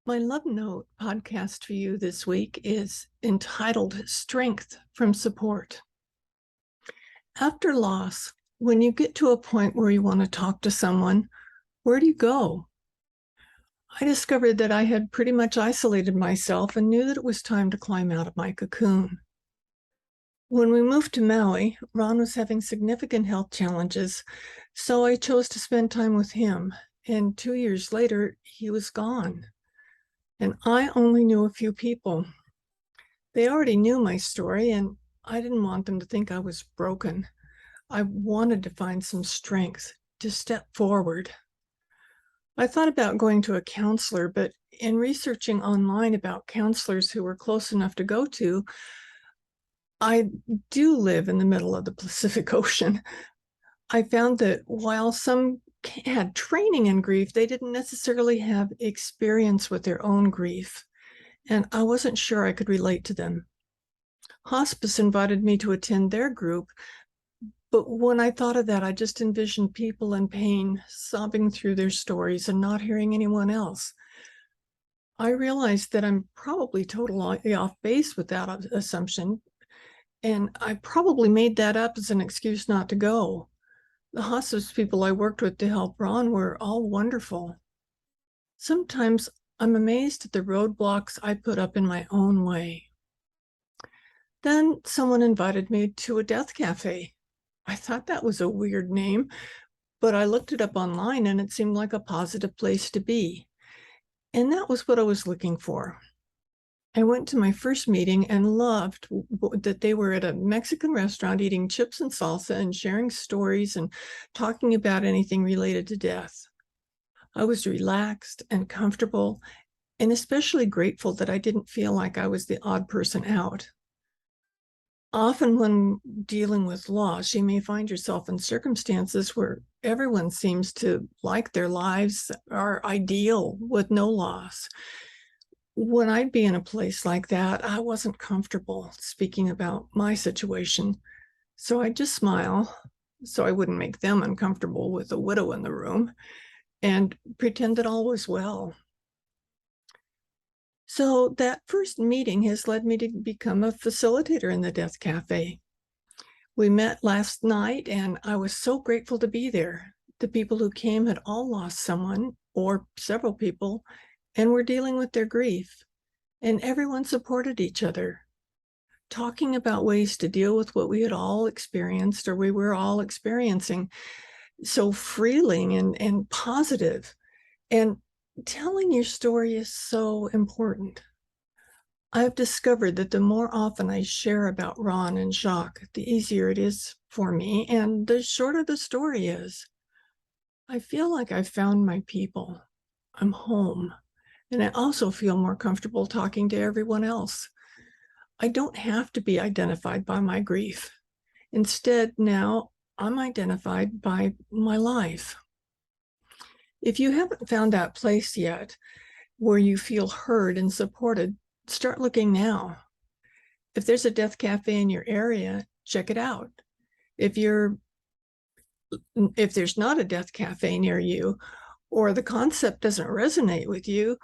My Love Note podcast for you this week is entitled Strength from Support. After loss, when you get to a point where you want to talk to someone, where do you go? I discovered that I had pretty much isolated myself and knew that it was time to climb out of my cocoon. When we moved to Maui, Ron was having significant health challenges, so I chose to spend time with him. And 2 years later, he was gone. And I only knew a few people. They already knew my story, and I didn't want them to think I was broken. I wanted to find some strength to step forward. I thought about going to a counselor, but in researching online about counselors who were close enough to go to, I do live in the middle of the Pacific Ocean. I found that while some had training in grief, they didn't necessarily have experience with their own grief, and I wasn't sure I could relate to them. Hospice invited me to attend their group, but when I thought of that, I just envisioned people in pain sobbing through their stories and not hearing anyone else. I realized that I'm probably totally off base with that assumption, and I probably made that up as an excuse not to go. The hospice people I worked with to help Ron were all wonderful. Sometimes I'm amazed at the roadblocks I put up in my own way. Then someone invited me to a death cafe. I thought that was a weird name, but I looked it up online and it seemed like a positive place to be. And that was what I was looking for. I went to my first meeting and loved that they were at a Mexican restaurant eating chips and salsa and sharing stories and talking about anything related to death. I was relaxed and comfortable, and especially grateful that I didn't feel like I was the odd person out. Often when dealing with loss, you may find yourself in circumstances where everyone seems to like their lives are ideal with no loss. When I'd be in a place like that, I wasn't comfortable speaking about my situation. So I'd just smile so I wouldn't make them uncomfortable with a widow in the room and pretend that all was well. So that first meeting has led me to become a facilitator in the Death Cafe. We met last night and I was so grateful to be there. The people who came had all lost someone or several people and were dealing with their grief, and everyone supported each other, talking about ways to deal with what we had all experienced or we were all experiencing, so freeing and positive. And telling your story is so important. I've discovered that the more often I share about Ron and Jacques, the easier it is for me, and the shorter the story is. I feel like I've found my people. I'm home, and I also feel more comfortable talking to everyone else. I don't have to be identified by my grief. Instead, now I'm identified by my life. If you haven't found that place yet where you feel heard and supported, start looking now. If there's a death cafe in your area, check it out. If there's not a death cafe near you, or the concept doesn't resonate with you,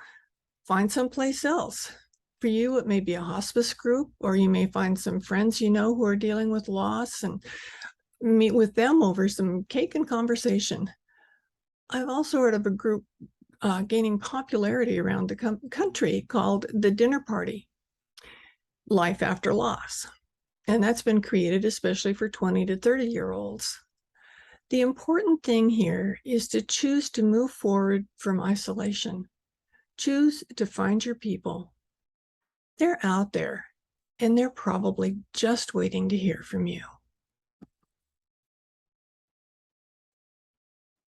find someplace else. For you, it may be a hospice group, or you may find some friends you know who are dealing with loss and meet with them over some cake and conversation. I've also heard of a group gaining popularity around the country called the Dinner Party, Life After Loss. And that's been created especially for 20 to 30-year-olds. The important thing here is to choose to move forward from isolation. Choose to find your people. They're out there, and they're probably just waiting to hear from you.